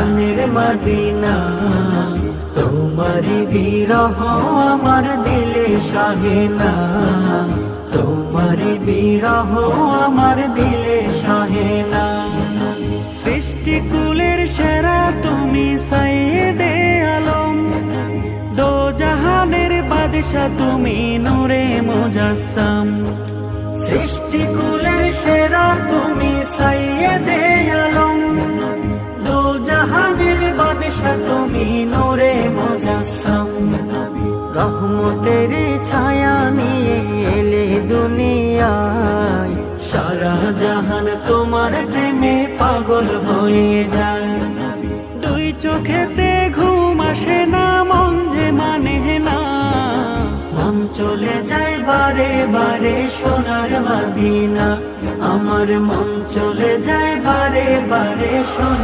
জানের মদিনা। তোমারি বিরহ আমার দিলে সহে না, তোমারি বিরহ আমার দিলে সহে না। সৃষ্টিকুলের সেরা তুমি সাইয়েদে আলম, দো জাহানের বাদশা তুমি নূরে মুজাসসাম। সৃষ্টিকুলের সেরা তুমি সাইয়েদে আলম, দো জাহানের বাদশা তুমি নূরে মুজাসসাম। রহমতের ছায়া নিয়ে এলে দুনিয়ায়, সারা জাহান তোমার প্রেমে পাগল হয়ে যায়। দুই চোখেতে ঘুম আসে না, মন যে মানে না, মন চলে যায় বারে বারে সোনার মদিনা। আমার মন চলে যায় বারে বারে সোনার